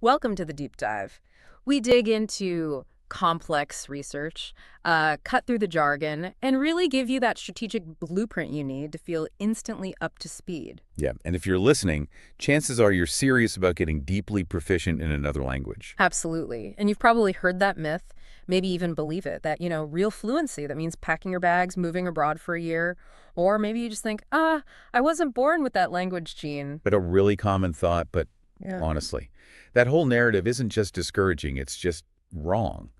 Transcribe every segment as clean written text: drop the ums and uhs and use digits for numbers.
Welcome to the deep dive. We dig into complex research, cut through the jargon, and really give you that strategic blueprint you need to feel instantly up to speed. Yeah, and if you're listening, chances are you're serious about getting deeply proficient in another language. Absolutely. And you've probably heard that myth, maybe even believe it, that, real fluency, that means packing your bags, moving abroad for a year. Or maybe you just think, I wasn't born with that language gene. But a really common thought, but Yeah. honestly, that whole narrative isn't just discouraging, it's just wrong.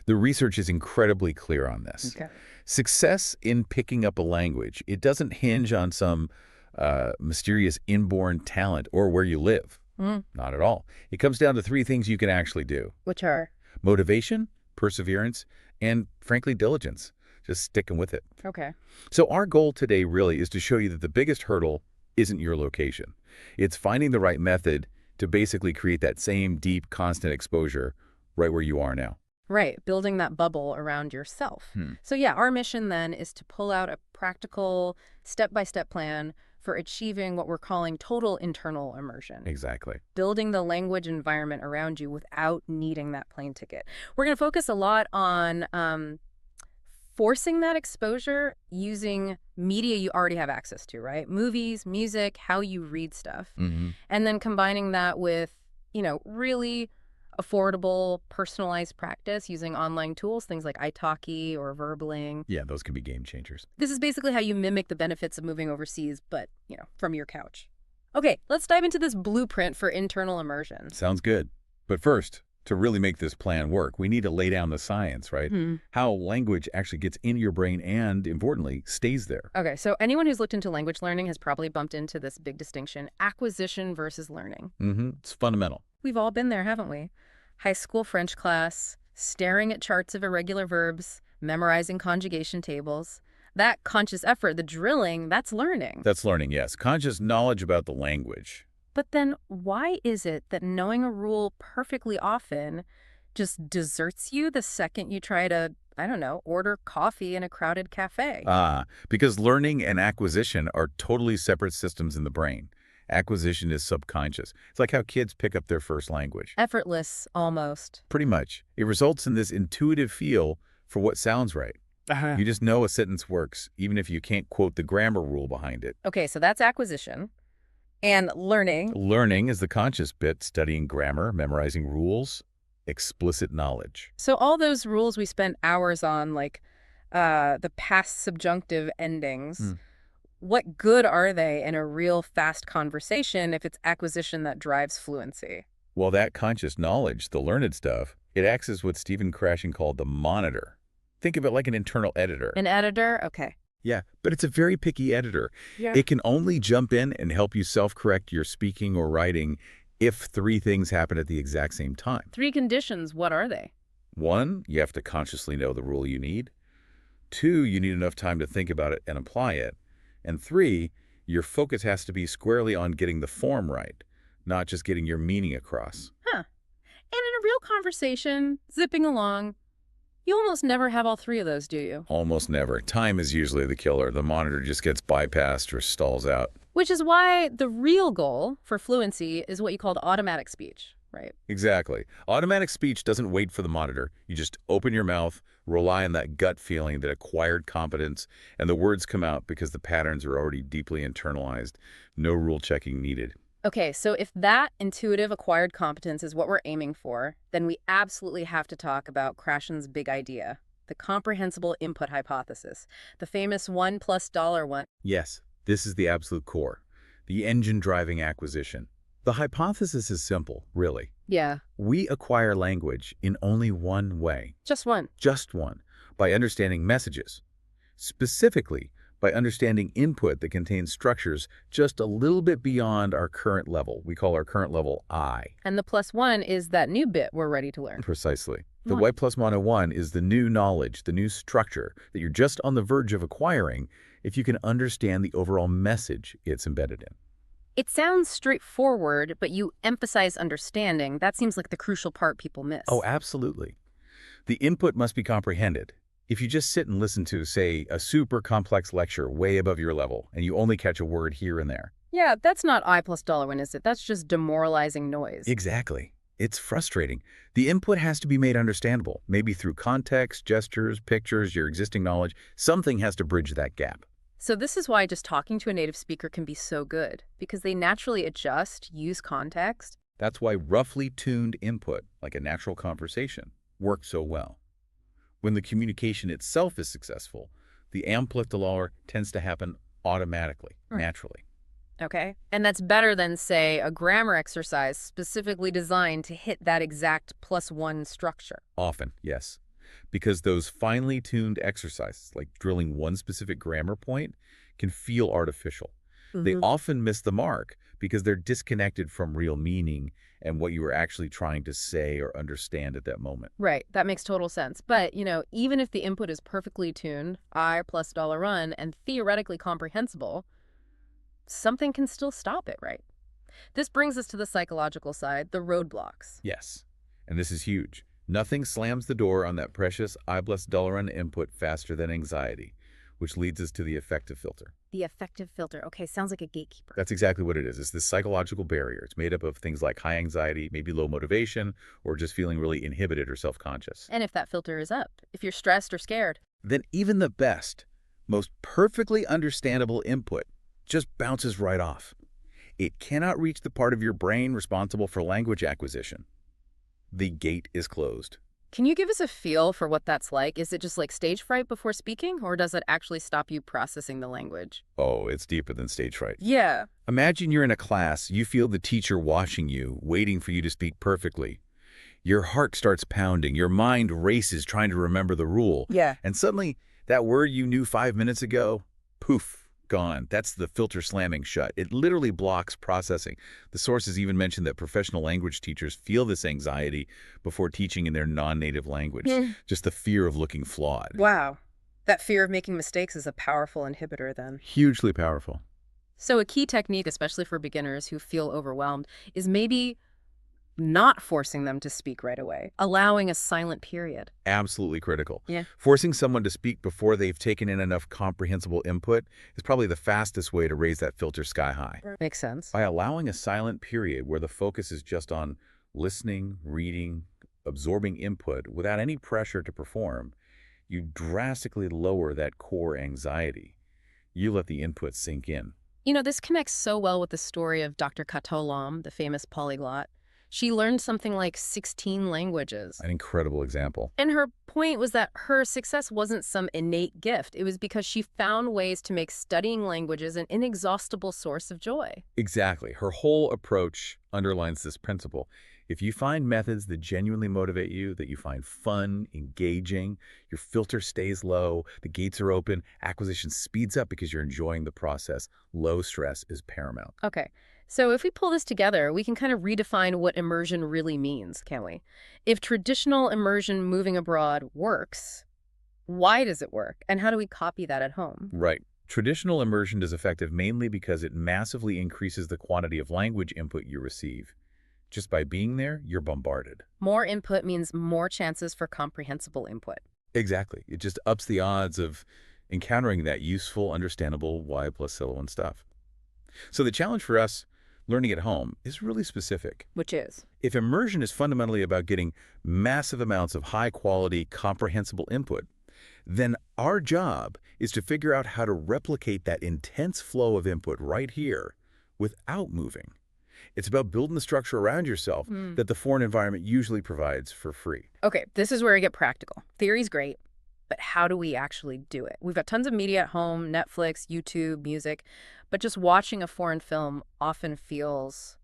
The research is incredibly clear on this. Okay. Success in picking up a language, it doesn't hinge on some mysterious inborn talent or where you live. Not at all. It comes down to three things you can actually do: Which are? motivation, perseverance, and frankly, diligence. Just sticking with it. Okay. So our goal today really is to show you that the biggest hurdle isn't your location. It's finding the right method to basically create that same deep, constant exposure right where you are now. Right, building that bubble around yourself. So yeah, our mission then is to pull out a practical, step-by-step plan for achieving what we're calling total internal immersion. Exactly. Building the language environment around you without needing that plane ticket. We're going to focus a lot on forcing that exposure using media you already have access to, right? Movies, music, how you read stuff. And then combining that with, really affordable, personalized practice using online tools, things like italki or Verbling. Yeah, those can be game changers. This is basically how you mimic the benefits of moving overseas, but, from your couch. Okay, let's dive into this blueprint for internal immersion. Sounds good. But first, to really make this plan work, we need to lay down the science, right? How language actually gets into your brain and, importantly, stays there. Okay, so anyone who's looked into language learning has probably bumped into this big distinction: acquisition versus learning. It's fundamental. We've all been there, haven't we? High school French class, staring at charts of irregular verbs, memorizing conjugation tables. That conscious effort, the drilling, that's learning. That's learning, yes. Conscious knowledge about the language. But then why is it that knowing a rule perfectly often just deserts you the second you try to, order coffee in a crowded cafe? Because learning and acquisition are totally separate systems in the brain. Acquisition is subconscious. It's like how kids pick up their first language. Effortless, almost. Pretty much. It results in this intuitive feel for what sounds right. You just know a sentence works, even if you can't quote the grammar rule behind it. Okay, so that's acquisition. And learning. Learning is the conscious bit, studying grammar, memorizing rules, explicit knowledge. So all those rules we spent hours on, like the past subjunctive endings, what good are they in a real fast conversation if it's acquisition that drives fluency? Well, that conscious knowledge, the learned stuff, it acts as what Stephen Krashen called the monitor. Think of it like an internal editor. An editor? Okay. Yeah, but it's a very picky editor. Yeah. It can only jump in and help you self-correct your speaking or writing if three things happen at the exact same time. Three conditions, what are they? 1, you have to consciously know the rule you need. 2, you need enough time to think about it and apply it. And 3, your focus has to be squarely on getting the form right, not just getting your meaning across. And in a real conversation, zipping along, you almost never have all three of those, do you? Almost never. Time is usually the killer. The monitor just gets bypassed or stalls out. Which is why the real goal for fluency is what you called automatic speech, right? Exactly. Automatic speech doesn't wait for the monitor. You just open your mouth, rely on that gut feeling, that acquired competence, and the words come out because the patterns are already deeply internalized. No rule checking needed. Okay, so if that intuitive acquired competence is what we're aiming for, then we absolutely have to talk about Krashen's big idea, the comprehensible input hypothesis, the famous $1+ one. Yes, this is the absolute core, the engine driving acquisition. The hypothesis is simple, really. Yeah. We acquire language in only one way. Just one. Just one, by understanding messages. Specifically, by understanding input that contains structures just a little bit beyond our current level. We call our current level I. And the +1 is that new bit we're ready to learn. Precisely. The Right. Y plus 101 is the new knowledge, the new structure that you're just on the verge of acquiring if you can understand the overall message it's embedded in. It sounds straightforward, but you emphasize understanding. That seems like the crucial part people miss. Oh, absolutely. The input must be comprehended. If you just sit and listen to, say, a super complex lecture way above your level, and you only catch a word here and there. Yeah, that's not I plus $1, is it? That's just demoralizing noise. Exactly. It's frustrating. The input has to be made understandable, maybe through context, gestures, pictures, your existing knowledge. Something has to bridge that gap. So this is why just talking to a native speaker can be so good, because they naturally adjust, use context. That's why roughly tuned input, like a natural conversation, works so well. When the communication itself is successful, the amplitude tends to happen automatically, Right. naturally. Okay. And that's better than, say, a grammar exercise specifically designed to hit that exact +1 structure. Often, yes. Because those finely tuned exercises, like drilling one specific grammar point, can feel artificial. They Hmm. often miss the mark because they're disconnected from real meaning and what you were actually trying to say or understand at that moment. Right. That makes total sense. But, even if the input is perfectly tuned, I plus $run, and theoretically comprehensible, something can still stop it, right? This brings us to the psychological side, the roadblocks. Yes, and this is huge. Nothing slams the door on that precious I plus $1 input faster than anxiety, which leads us to the affective filter. The affective filter. Okay, sounds like a gatekeeper. That's exactly what it is. It's this psychological barrier. It's made up of things like high anxiety, maybe low motivation, or just feeling really inhibited or self-conscious. And if that filter is up, if you're stressed or scared. Then even the best, most perfectly understandable input just bounces right off. It cannot reach the part of your brain responsible for language acquisition. The gate is closed. Can you give us a feel for what that's like? Is it just like stage fright before speaking, or does it actually stop you processing the language? Oh, it's deeper than stage fright. Yeah. Imagine you're in a class, you feel the teacher watching you, waiting for you to speak perfectly. Your heart starts pounding, your mind races trying to remember the rule, Yeah. and suddenly that word you knew 5 minutes ago, poof, gone. That's the filter slamming shut. It literally blocks processing. The sources even mention that professional language teachers feel this anxiety before teaching in their non-native language, just the fear of looking flawed. Wow. That fear of making mistakes is a powerful inhibitor then. Hugely powerful. So a key technique, especially for beginners who feel overwhelmed, is maybe not forcing them to speak right away, allowing a silent period. Absolutely critical. Yeah. Forcing someone to speak before they've taken in enough comprehensible input is probably the fastest way to raise that filter sky high. Makes sense. By allowing a silent period where the focus is just on listening, reading, absorbing input without any pressure to perform, you drastically lower that core anxiety. You let the input sink in. This connects so well with the story of Dr. Katolam, the famous polyglot. She learned something like 16 languages. An incredible example. And her point was that her success wasn't some innate gift. It was because she found ways to make studying languages an inexhaustible source of joy. Exactly. Her whole approach underlines this principle. If you find methods that genuinely motivate you, that you find fun, engaging, your filter stays low, the gates are open, acquisition speeds up because you're enjoying the process, low stress is paramount. Okay, so if we pull this together, we can kind of redefine what immersion really means, can't we? If traditional immersion moving abroad works, why does it work? And how do we copy that at home? Right. Traditional immersion is effective mainly because it massively increases the quantity of language input you receive. Just by being there, you're bombarded. More input means more chances for comprehensible input. Exactly. It just ups the odds of encountering that useful, understandable Y plus silo stuff. So the challenge for us learning at home is really specific. Which is? If immersion is fundamentally about getting massive amounts of high-quality, comprehensible input, then our job is to figure out how to replicate that intense flow of input right here without moving. It's about building the structure around yourself that the foreign environment usually provides for free. Okay, this is where I get practical. Theory's great, but how do we actually do it? We've got tons of media at home, Netflix, YouTube, music, but just watching a foreign film often feels,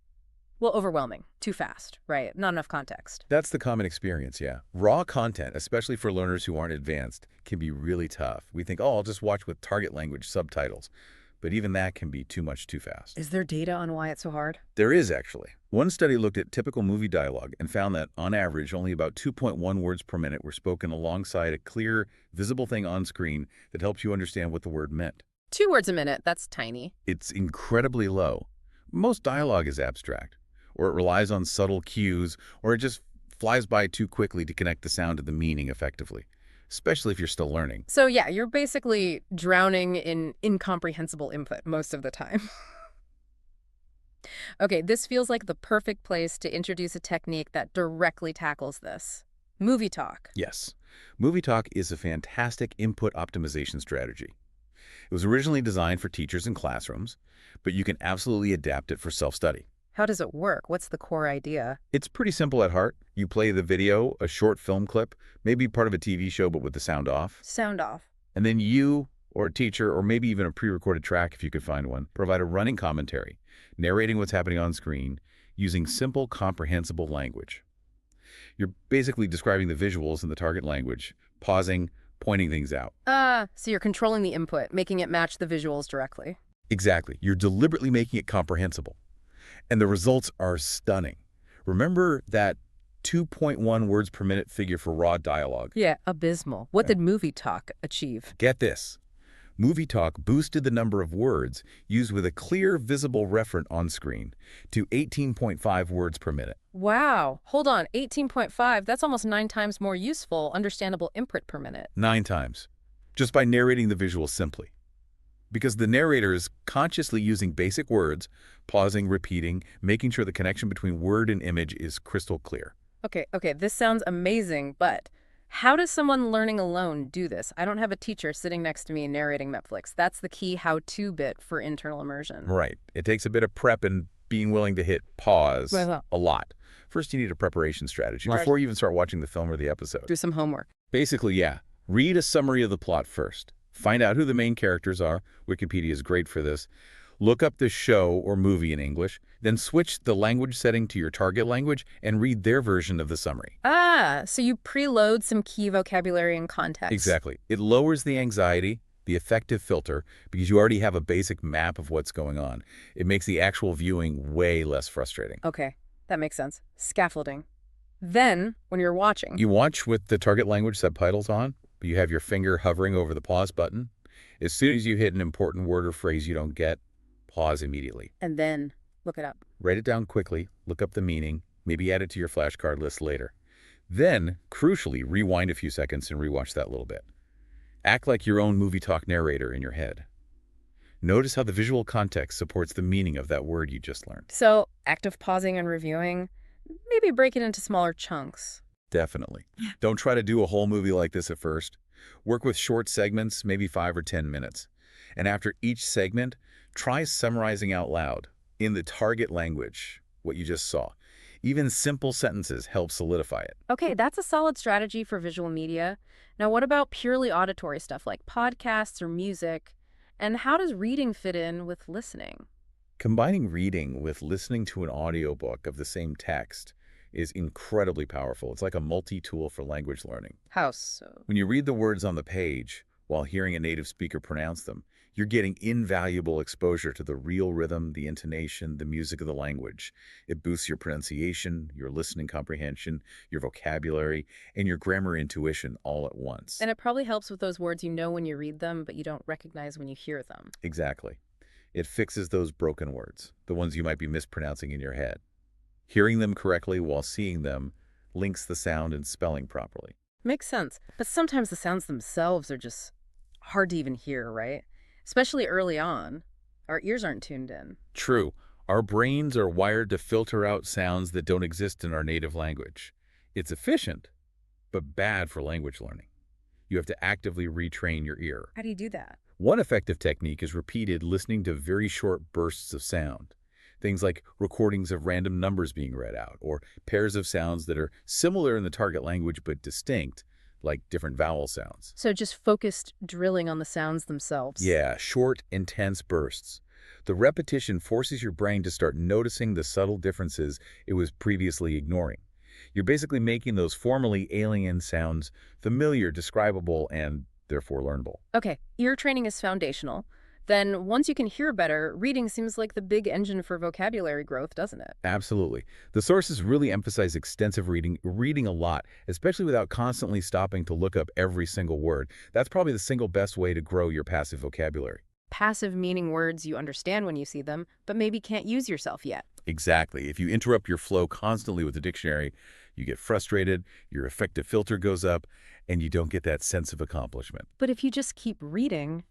well, overwhelming, too fast, right? Not enough context. That's the common experience, yeah. Raw content, especially for learners who aren't advanced, can be really tough. We think, oh, I'll just watch with target language subtitles. But even that can be too much too fast. Is there data on why it's so hard? There is, actually. One study looked at typical movie dialogue and found that, on average, only about 2.1 words per minute were spoken alongside a clear, visible thing on screen that helps you understand what the word meant. 2 words a minute, that's tiny. It's incredibly low. Most dialogue is abstract, or it relies on subtle cues, or it just flies by too quickly to connect the sound to the meaning effectively, especially if you're still learning. So yeah, you're basically drowning in incomprehensible input most of the time. Okay, this feels like the perfect place to introduce a technique that directly tackles this. Movie talk. Yes. Movie Talk is a fantastic input optimization strategy. It was originally designed for teachers in classrooms, but you can absolutely adapt it for self-study. How does it work? What's the core idea? It's pretty simple at heart. You play the video, a short film clip, maybe part of a TV show but with the sound off, Sound off. and then you or a teacher, or maybe even a pre-recorded track if you could find one, provide a running commentary, narrating what's happening on screen using simple, comprehensible language. You're basically describing the visuals in the target language, pausing, pointing things out. So you're controlling the input, making it match the visuals directly. Exactly. You're deliberately making it comprehensible. And the results are stunning. Remember that 2.1 words per minute figure for raw dialogue? Yeah, abysmal. What did movie talk achieve? Get this. Movie Talk boosted the number of words used with a clear, visible referent on screen to 18.5 words per minute. Wow. Hold on. 18.5. That's almost 9 times more useful, understandable input per minute. 9 times. Just by narrating the visual simply. Because the narrator is consciously using basic words, pausing, repeating, making sure the connection between word and image is crystal clear. Okay, this sounds amazing, but how does someone learning alone do this? I don't have a teacher sitting next to me narrating Netflix. That's the key how-to bit for internal immersion. Right. It takes a bit of prep and being willing to hit pause Well, a lot. First, you need a preparation strategy Right. before you even start watching the film or the episode. do some homework. Basically, yeah. Read a summary of the plot first. Find out who the main characters are. Wikipedia is great for this. Look up the show or movie in English. Then switch the language setting to your target language and read their version of the summary. So you preload some key vocabulary and context. Exactly. It lowers the anxiety, the affective filter, because you already have a basic map of what's going on. It makes the actual viewing way less frustrating. Okay, that makes sense. Scaffolding. Then, when you're watching, You watch with the target language subtitles on, but you have your finger hovering over the pause button. As soon as you hit an important word or phrase you don't get, pause immediately. and then look it up. Write it down quickly, look up the meaning, maybe add it to your flashcard list later. Then, crucially, rewind a few seconds and rewatch that little bit. Act like your own movie talk narrator in your head. Notice how the visual context supports the meaning of that word you just learned. So, active pausing and reviewing, maybe break it into smaller chunks. Definitely. Don't try to do a whole movie like this at first. Work with short segments, maybe 5 or 10 minutes. And after each segment, try summarizing out loud, in the target language, what you just saw. Even simple sentences help solidify it. Okay, that's a solid strategy for visual media. Now, what about purely auditory stuff like podcasts or music? And how does reading fit in with listening? Combining reading with listening to an audiobook of the same text is incredibly powerful. It's like a multi-tool for language learning. How so? When you read the words on the page while hearing a native speaker pronounce them, you're getting invaluable exposure to the real rhythm, the intonation, the music of the language. It boosts your pronunciation, your listening comprehension, your vocabulary, and your grammar intuition all at once. And it probably helps with those words you know when you read them, but you don't recognize when you hear them. Exactly. It fixes those broken words, the ones you might be mispronouncing in your head. Hearing them correctly while seeing them links the sound and spelling properly. Makes sense. But sometimes the sounds themselves are just hard to even hear, right? Especially early on. Our ears aren't tuned in. True. Our brains are wired to filter out sounds that don't exist in our native language. It's efficient, but bad for language learning. You have to actively retrain your ear. How do you do that? One effective technique is repeated listening to very short bursts of sound. Things like recordings of random numbers being read out, or pairs of sounds that are similar in the target language but distinct, like different vowel sounds. So just focused drilling on the sounds themselves. Yeah, short, intense bursts. The repetition forces your brain to start noticing the subtle differences it was previously ignoring. You're basically making those formerly alien sounds familiar, describable, and therefore learnable. Okay, ear training is foundational. Then once you can hear better, reading seems like the big engine for vocabulary growth, doesn't it? Absolutely. The sources really emphasize extensive reading a lot, especially without constantly stopping to look up every single word. That's probably the single best way to grow your passive vocabulary. Passive meaning words you understand when you see them, but maybe can't use yourself yet. Exactly. If you interrupt your flow constantly with the dictionary, you get frustrated, your affective filter goes up, and you don't get that sense of accomplishment. But if you just keep reading,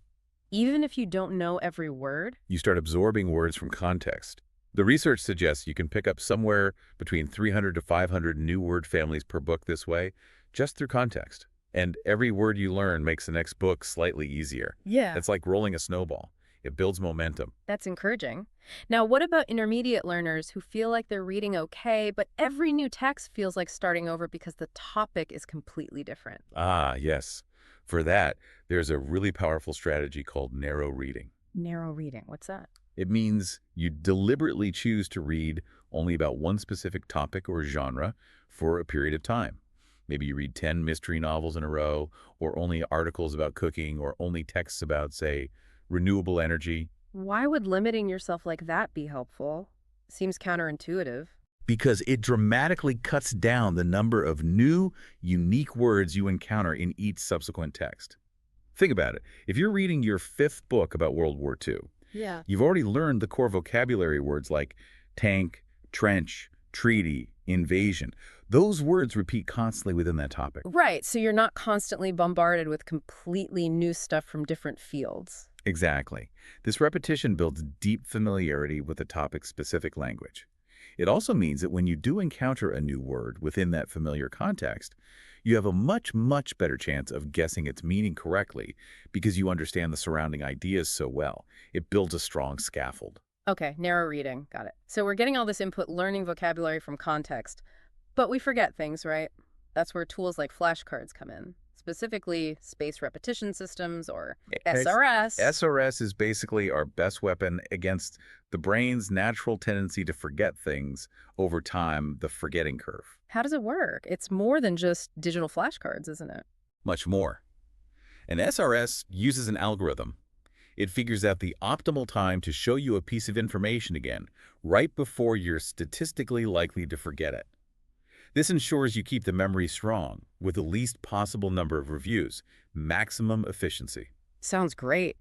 even if you don't know every word, You start absorbing words from context. The research suggests you can pick up somewhere between 300 to 500 new word families per book this way, just through context. And every word you learn makes the next book slightly easier. Yeah. It's like rolling a snowball. It builds momentum. That's encouraging. Now, what about intermediate learners who feel like they're reading okay, but every new text feels like starting over because the topic is completely different? Ah, yes. For that, there's a really powerful strategy called narrow reading. Narrow reading, what's that? It means you deliberately choose to read only about one specific topic or genre for a period of time. Maybe you read 10 mystery novels in a row, or only articles about cooking, or only texts about, say, renewable energy. Why would limiting yourself like that be helpful? Seems counterintuitive. Because it dramatically cuts down the number of new, unique words you encounter in each subsequent text. Think about it. If you're reading your fifth book about World War II, Yeah. you've already learned the core vocabulary words like tank, trench, treaty, invasion. Those words repeat constantly within that topic. Right, so you're not constantly bombarded with completely new stuff from different fields. Exactly. This repetition builds deep familiarity with the topic's specific language. It also means that when you do encounter a new word within that familiar context, you have a much, much better chance of guessing its meaning correctly because you understand the surrounding ideas so well. It builds a strong scaffold. Okay, narrow reading, got it. So we're getting all this input, learning vocabulary from context, but we forget things, right? That's where tools like flashcards come in, specifically space repetition systems or SRS. SRS is basically our best weapon against the brain's natural tendency to forget things over time, the forgetting curve. How does it work? It's more than just digital flashcards, isn't it? Much more. An SRS uses an algorithm. It figures out the optimal time to show you a piece of information again, right before you're statistically likely to forget it. This ensures you keep the memory strong, with the least possible number of reviews, maximum efficiency. Sounds great.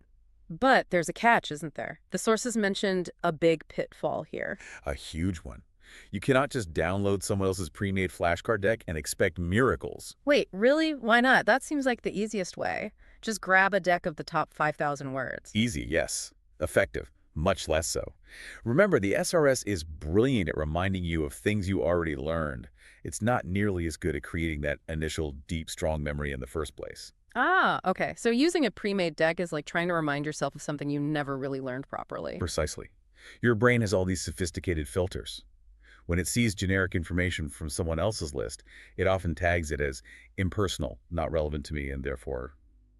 But there's a catch, isn't there? The sources mentioned a big pitfall here. A huge one. You cannot just download someone else's pre-made flashcard deck and expect miracles. Wait, really? Why not? That seems like the easiest way. Just grab a deck of the top 5,000 words. Easy, yes. Effective, much less so. Remember, the SRS is brilliant at reminding you of things you already learned. It's not nearly as good at creating that initial deep, strong memory in the first place. Ah, okay. So using a pre-made deck is like trying to remind yourself of something you never really learned properly. Precisely. Your brain has all these sophisticated filters. When it sees generic information from someone else's list, it often tags it as impersonal, not relevant to me, and therefore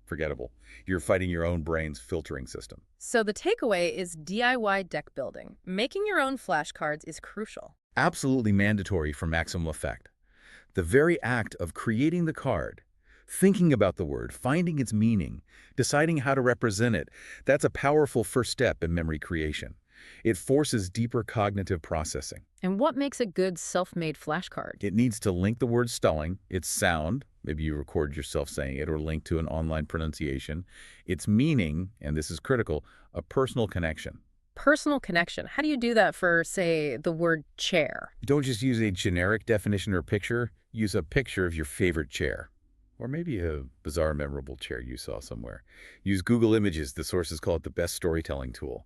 forgettable. You're fighting your own brain's filtering system. So the takeaway is DIY deck building. Making your own flashcards is crucial. Absolutely mandatory for maximum effect. The very act of creating the card, thinking about the word, finding its meaning, deciding how to represent it, that's a powerful first step in memory creation. It forces deeper cognitive processing. And what makes a good self-made flashcard? It needs to link the word spelling, its sound, maybe you record yourself saying it, or link to an online pronunciation, its meaning, and this is critical, a personal connection. Personal connection. How do you do that for, say, the word chair? Don't just use a generic definition or picture. Use a picture of your favorite chair. Or maybe a bizarre, memorable chair you saw somewhere. Use Google Images. The sources call it the best storytelling tool.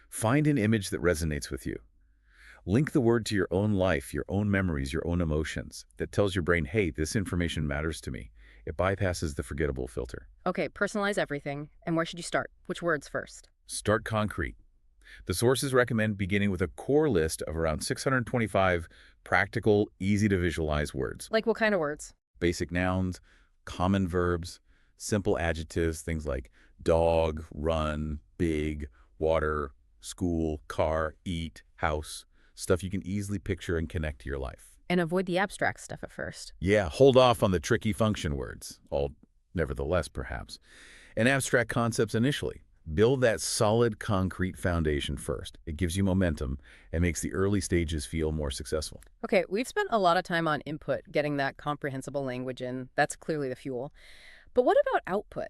Find an image that resonates with you. Link the word to your own life, your own memories, your own emotions. That tells your brain, hey, this information matters to me. It bypasses the forgettable filter. Okay, personalize everything. And where should you start? Which words first? Start concrete. The sources recommend beginning with a core list of around 625 practical, easy-to-visualize words. Like what kind of words? Basic nouns, common verbs, simple adjectives, things like dog, run, big, water, school, car, eat, house, stuff you can easily picture and connect to your life. And avoid the abstract stuff at first. Yeah, hold off on the tricky function words, all nevertheless perhaps, and abstract concepts initially. Build that solid, concrete foundation first. It gives you momentum and makes the early stages feel more successful. Okay, we've spent a lot of time on input, getting that comprehensible language in. That's clearly the fuel. But what about output?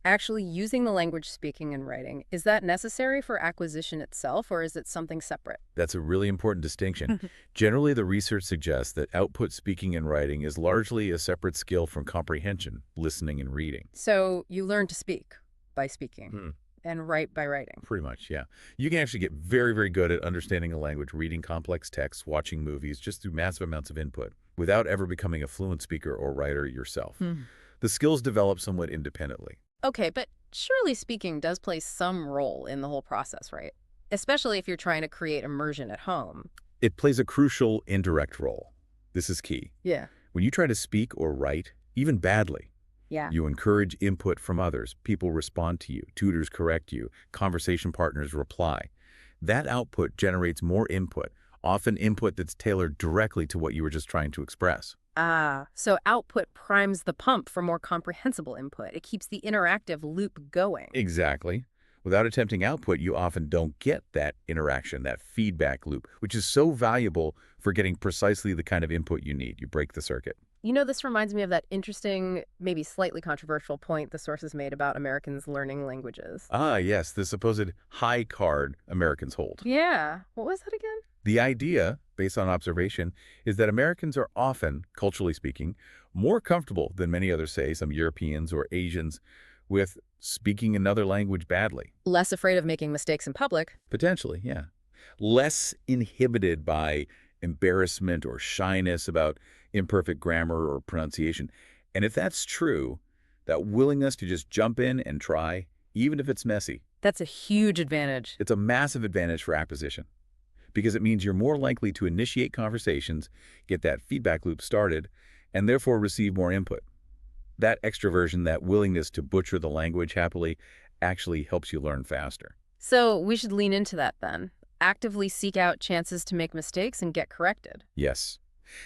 Actually using the language speaking and writing. Is that necessary for acquisition itself, or is it something separate? That's a really important distinction. Generally, the research suggests that output speaking and writing is largely a separate skill from comprehension, listening and reading. So you learn to speak by speaking. and write by writing. Pretty much, yeah. You can actually get very, very good at understanding a language, reading complex texts, watching movies, just through massive amounts of input, without ever becoming a fluent speaker or writer yourself. Hmm. The skills develop somewhat independently. Okay, but surely speaking does play some role in the whole process, right? Especially if you're trying to create immersion at home. It plays a crucial indirect role. This is key. Yeah. When you try to speak or write, even badly, Yeah. you encourage input from others. People respond to you. Tutors correct you. Conversation partners reply. That output generates more input, often input that's tailored directly to what you were just trying to express. Ah, so output primes the pump for more comprehensible input. It keeps the interactive loop going. Exactly. Without attempting output, you often don't get that interaction, that feedback loop, which is so valuable for getting precisely the kind of input you need. You break the circuit. You know, this reminds me of that interesting, maybe slightly controversial point the sources made about Americans learning languages. Ah, yes, the supposed high card Americans hold. Yeah. What was that again? The idea, based on observation, is that Americans are often, culturally speaking, more comfortable than many others say, some Europeans or Asians, with speaking another language badly. Less afraid of making mistakes in public. Potentially, yeah. Less inhibited by embarrassment or shyness about imperfect grammar or pronunciation. And if that's true, that willingness to just jump in and try, even if it's messy, That's a huge advantage. it's a massive advantage for acquisition because it means you're more likely to initiate conversations, get that feedback loop started, and therefore receive more input. That extroversion, that willingness to butcher the language happily, actually helps you learn faster. So we should lean into that then. Actively seek out chances to make mistakes and get corrected. Yes.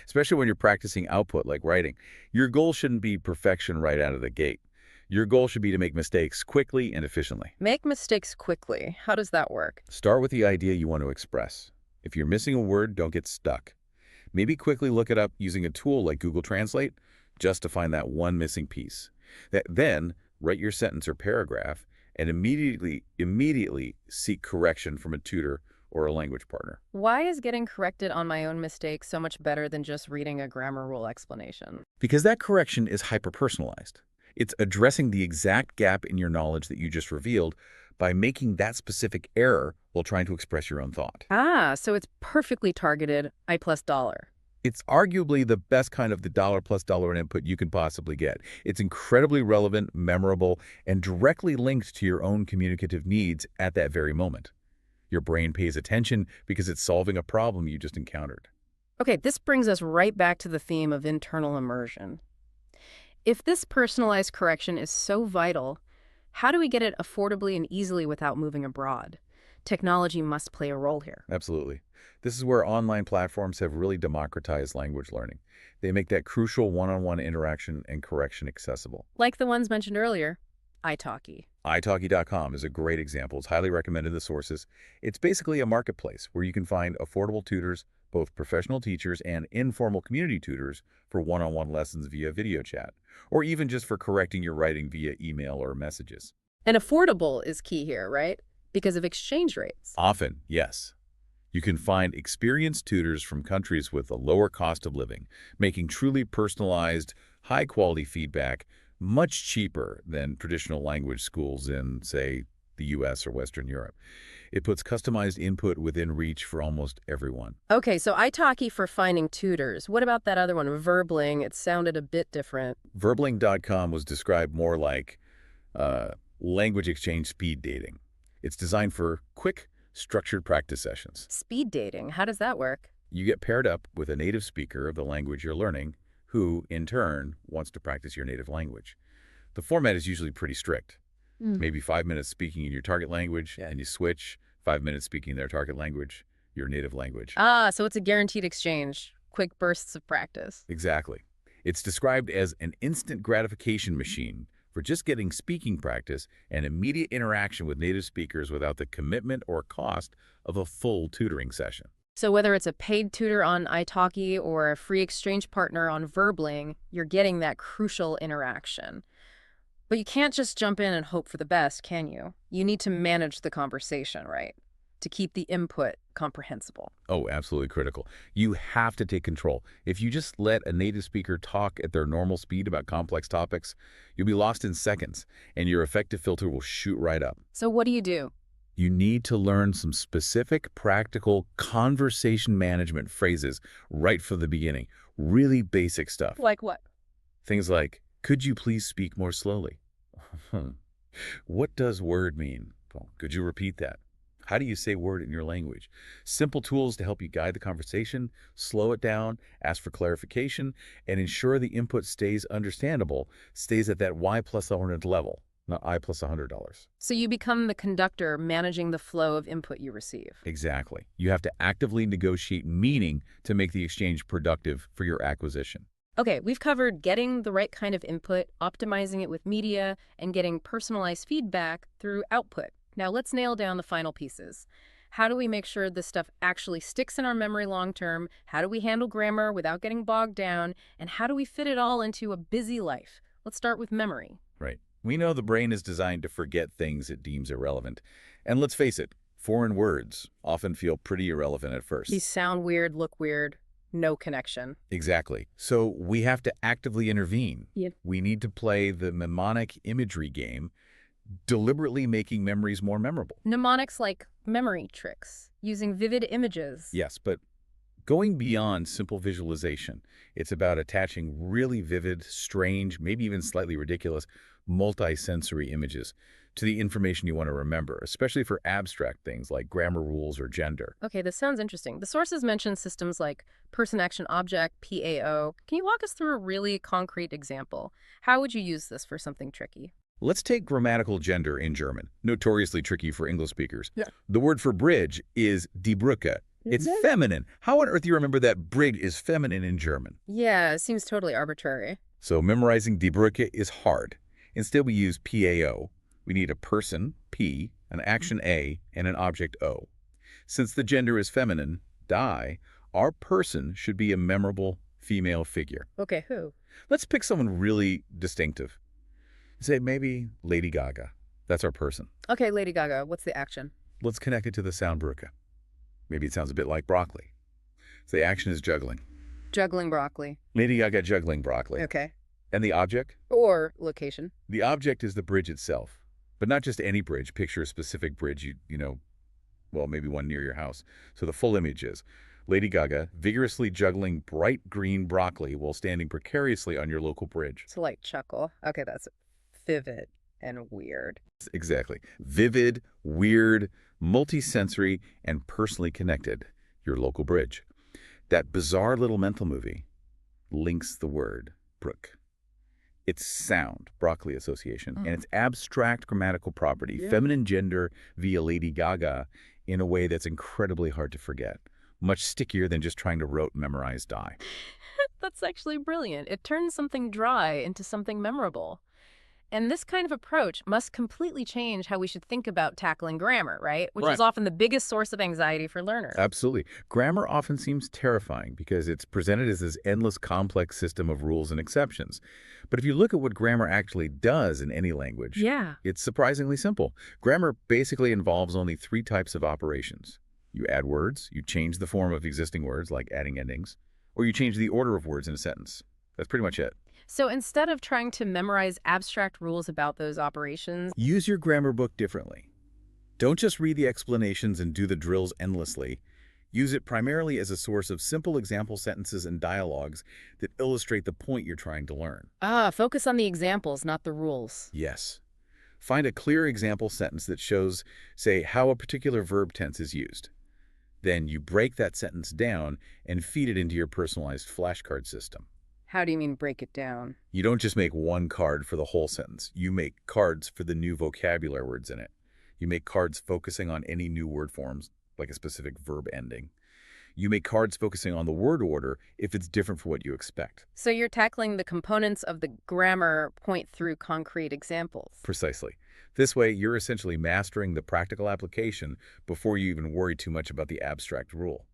Especially when you're practicing output like writing. Your goal shouldn't be perfection right out of the gate. Your goal should be to make mistakes quickly and efficiently. Make mistakes quickly. How does that work? Start with the idea you want to express. If you're missing a word, don't get stuck. Maybe quickly look it up using a tool like Google Translate just to find that one missing piece. Then write your sentence or paragraph and immediately seek correction from a tutor or a language partner. Why is getting corrected on my own mistakes so much better than just reading a grammar rule explanation? Because that correction is hyper-personalized. It's addressing the exact gap in your knowledge that you just revealed by making that specific error while trying to express your own thought. Ah, so it's perfectly targeted I plus dollar. It's arguably the best kind of the dollar plus dollar in input you can possibly get. It's incredibly relevant, memorable, and directly linked to your own communicative needs at that very moment. Your brain pays attention because it's solving a problem you just encountered. Okay, this brings us right back to the theme of internal immersion. If this personalized correction is so vital, how do we get it affordably and easily without moving abroad? Technology must play a role here. Absolutely. This is where online platforms have really democratized language learning. They make that crucial one-on-one interaction and correction accessible. Like the ones mentioned earlier, italki. italki.com is a great example. It's highly recommended the sources. It's basically a marketplace where you can find affordable tutors, both professional teachers and informal community tutors for one-on-one lessons via video chat, or even just for correcting your writing via email or messages. And affordable is key here, right? Because of exchange rates. Often, yes. You can find experienced tutors from countries with a lower cost of living, making truly personalized, high-quality feedback much cheaper than traditional language schools in, say, the US or Western Europe. It puts customized input within reach for almost everyone. Okay, so italki for finding tutors. What about that other one, Verbling? It sounded a bit different. Verbling.com was described more like language exchange speed dating. It's designed for quick, structured practice sessions. Speed dating, how does that work? You get paired up with a native speaker of the language you're learning, who, in turn, wants to practice your native language. The format is usually pretty strict. Maybe 5 minutes speaking in your target language, and you switch, 5 minutes speaking their target language, your native language. Ah, so it's a guaranteed exchange, quick bursts of practice. Exactly. It's described as an instant gratification machine for just getting speaking practice and immediate interaction with native speakers without the commitment or cost of a full tutoring session. So whether it's a paid tutor on italki or a free exchange partner on Verbling, you're getting that crucial interaction. But you can't just jump in and hope for the best, can you? You need to manage the conversation, right? to keep the input comprehensible. Oh, absolutely critical. You have to take control. If you just let a native speaker talk at their normal speed about complex topics, you'll be lost in seconds, and your effective filter will shoot right up. So what do you do? You need to learn some specific, practical conversation management phrases right from the beginning. Really basic stuff. Like what? Things like, could you please speak more slowly? What does word mean? Well, could you repeat that? How do you say word in your language? Simple tools to help you guide the conversation, slow it down, ask for clarification, and ensure the input stays understandable, stays at that Y plus 100 level, not I plus $100. So you become the conductor managing the flow of input you receive. Exactly. You have to actively negotiate meaning to make the exchange productive for your acquisition. Okay, we've covered getting the right kind of input, optimizing it with media, and getting personalized feedback through output. Now let's nail down the final pieces. How do we make sure this stuff actually sticks in our memory long term? How do we handle grammar without getting bogged down? And how do we fit it all into a busy life? Let's start with memory. Right. We know the brain is designed to forget things it deems irrelevant. And let's face it, foreign words often feel pretty irrelevant at first. These sound weird, look weird, no connection. Exactly. So we have to actively intervene. Yep. We need to play the mnemonic imagery game, deliberately making memories more memorable. Mnemonics like memory tricks, using vivid images. Yes, but going beyond simple visualization, it's about attaching really vivid, strange, maybe even slightly ridiculous, multi-sensory images to the information you want to remember, especially for abstract things like grammar rules or gender. Okay, this sounds interesting. The sources mention systems like person action object, PAO. Can you walk us through a really concrete example? How would you use this for something tricky? Let's take grammatical gender in German, notoriously tricky for English speakers. Yeah. The word for bridge is die Brücke. It's feminine. How on earth do you remember that bridge is feminine in German? Yeah, it seems totally arbitrary. So memorizing die Brücke is hard. Instead, we use PAO. We need a person, P, an action A, and an object O. Since the gender is feminine, die, our person should be a memorable female figure. Okay, who? Let's pick someone really distinctive. Say maybe Lady Gaga. That's our person. Okay, Lady Gaga, what's the action? Let's connect it to the sound Brücke. Maybe it sounds a bit like broccoli. So the action is juggling. Juggling broccoli. Lady Gaga juggling broccoli. Okay. And the object? Or location. The object is the bridge itself. But not just any bridge. Picture a specific bridge, well, maybe one near your house. So the full image is Lady Gaga vigorously juggling bright green broccoli while standing precariously on your local bridge. To like chuckle. Okay, that's vivid and weird. Exactly. Vivid, weird, multisensory, and personally connected. Your local bridge. That bizarre little mental movie links the word brook. It's sound, broccoli association, and its abstract grammatical property, feminine gender via Lady Gaga, in a way that's incredibly hard to forget. Much stickier than just trying to rote memorize die. That's actually brilliant. It turns something dry into something memorable. And this kind of approach must completely change how we should think about tackling grammar, right? Which is often the biggest source of anxiety for learners. Absolutely. Grammar often seems terrifying because it's presented as this endless complex system of rules and exceptions. But if you look at what grammar actually does in any language, it's surprisingly simple. Grammar basically involves only 3 types of operations. You add words, you change the form of existing words, like adding endings, or you change the order of words in a sentence. That's pretty much it. So instead of trying to memorize abstract rules about those operations, use your grammar book differently. Don't just read the explanations and do the drills endlessly. Use it primarily as a source of simple example sentences and dialogues that illustrate the point you're trying to learn. focus on the examples, not the rules. Yes. Find a clear example sentence that shows, say, how a particular verb tense is used. Then you break that sentence down and feed it into your personalized flashcard system. How do you mean break it down? You don't just make one card for the whole sentence. You make cards for the new vocabulary words in it. You make cards focusing on any new word forms, like a specific verb ending. You make cards focusing on the word order if it's different from what you expect. So you're tackling the components of the grammar point through concrete examples. Precisely. This way, you're essentially mastering the practical application before you even worry too much about the abstract rule.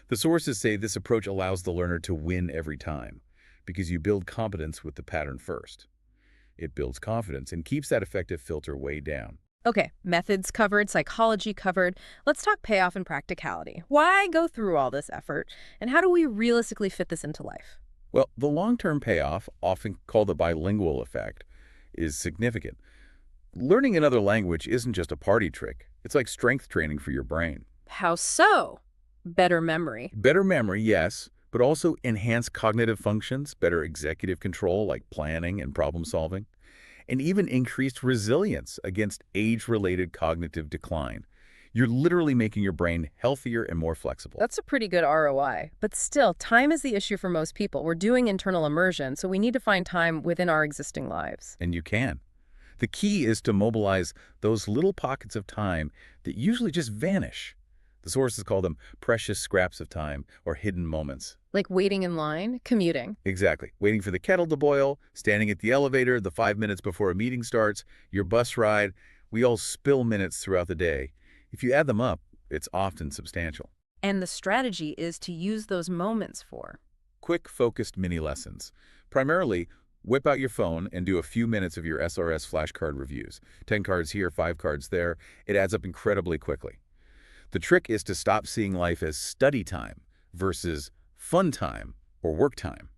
The sources say this approach allows the learner to win every time because you build competence with the pattern first. It builds confidence and keeps that effective filter way down. Okay, methods covered, psychology covered. Let's talk payoff and practicality. Why go through all this effort, and how do we realistically fit this into life? Well, the long-term payoff, often called the bilingual effect, is significant. Learning another language isn't just a party trick. It's like strength training for your brain. How so? Better memory. Better memory, yes, but also enhanced cognitive functions, better executive control like planning and problem solving, and even increased resilience against age-related cognitive decline. You're literally making your brain healthier and more flexible. That's a pretty good ROI. But still, time is the issue for most people. We're doing internal immersion, so we need to find time within our existing lives. And you can. The key is to mobilize those little pockets of time that usually just vanish. The sources call them precious scraps of time or hidden moments. Like waiting in line, commuting. Exactly. Waiting for the kettle to boil, standing at the elevator, the 5 minutes before a meeting starts, your bus ride. We all spill minutes throughout the day. If you add them up, it's often substantial. And the strategy is to use those moments for. Quick, focused mini lessons. Primarily, whip out your phone and do a few minutes of your SRS flashcard reviews. 10 cards here, 5 cards there. It adds up incredibly quickly. The trick is to stop seeing life as study time versus fun time or work time.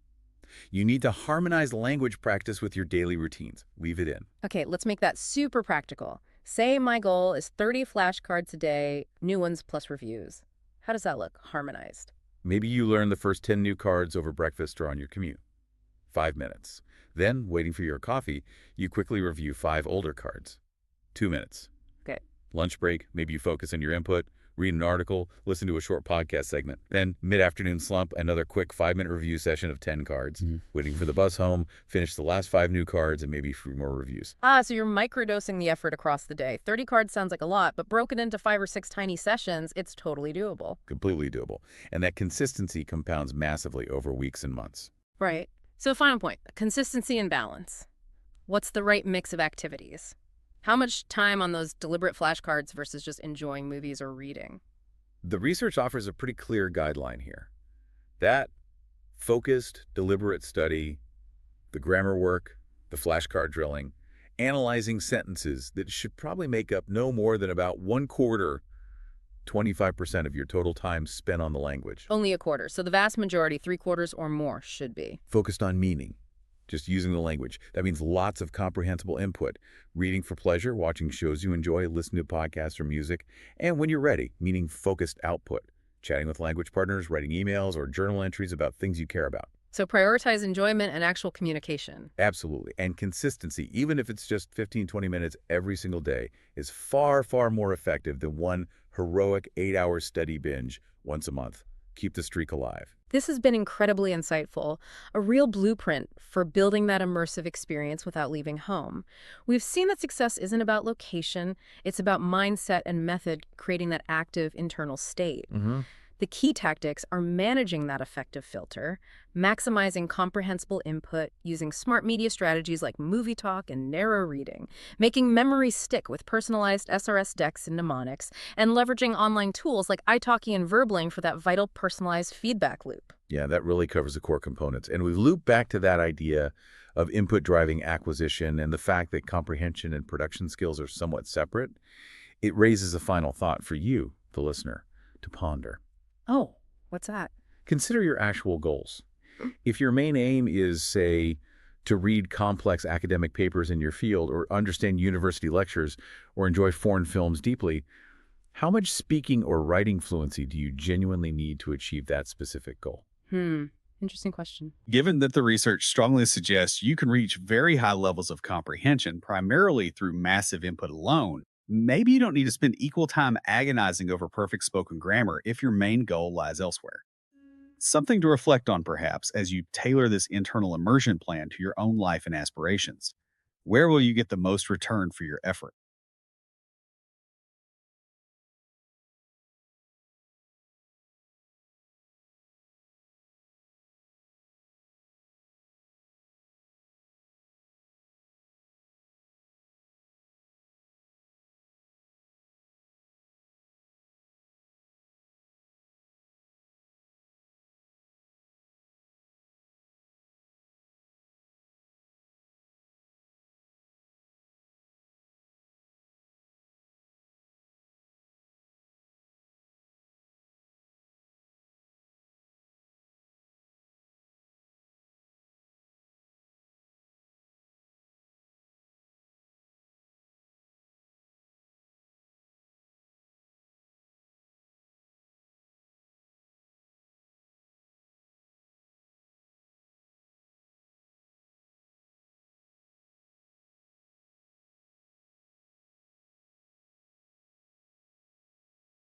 You need to harmonize language practice with your daily routines. Weave it in. Okay, let's make that super practical. Say my goal is 30 flashcards a day, new ones plus reviews. How does that look, harmonized? Maybe you learn the first 10 new cards over breakfast or on your commute. 5 minutes. Then, waiting for your coffee, you quickly review 5 older cards. 2 minutes. Okay. Lunch break, maybe you focus on your input, read an article, listen to a short podcast segment. Then, mid-afternoon slump, another quick 5-minute review session of 10 cards. Waiting for the bus home, finish the last 5 new cards, and maybe a few more reviews. So you're microdosing the effort across the day. 30 cards sounds like a lot, but broken into 5 or 6 tiny sessions, it's totally doable. Completely doable. And that consistency compounds massively over weeks and months. Right. So final point, consistency and balance. What's the right mix of activities? How much time on those deliberate flashcards versus just enjoying movies or reading? The research offers a pretty clear guideline here. That focused, deliberate study, the grammar work, the flashcard drilling, analyzing sentences that should probably make up no more than about 1/4, 25% of your total time spent on the language. Only a quarter. So the vast majority, 3/4 or more, should be. Focused on meaning, just using the language. That means lots of comprehensible input. Reading for pleasure, watching shows you enjoy, listening to podcasts or music. And when you're ready, meaning focused output. Chatting with language partners, writing emails, or journal entries about things you care about. So prioritize enjoyment and actual communication. Absolutely. And consistency, even if it's just 15, 20 minutes every single day, is far, far more effective than one heroic 8-hour study binge once a month. Keep the streak alive. This has been incredibly insightful, a real blueprint for building that immersive experience without leaving home. We've seen that success isn't about location, it's about mindset and method, creating that active internal state. The key tactics are managing that effective filter, maximizing comprehensible input, using smart media strategies like movie talk and narrow reading, making memory stick with personalized SRS decks and mnemonics, and leveraging online tools like italki and Verbling for that vital personalized feedback loop. Yeah, that really covers the core components. And we've looped back to that idea of input driving acquisition and the fact that comprehension and production skills are somewhat separate. It raises a final thought for you, the listener, to ponder. Oh, what's that? Consider your actual goals. If your main aim is, say, to read complex academic papers in your field or understand university lectures or enjoy foreign films deeply, how much speaking or writing fluency do you genuinely need to achieve that specific goal? Interesting question. Given that the research strongly suggests you can reach very high levels of comprehension primarily through massive input alone, maybe you don't need to spend equal time agonizing over perfect spoken grammar if your main goal lies elsewhere. Something to reflect on, perhaps, as you tailor this internal immersion plan to your own life and aspirations. Where will you get the most return for your effort?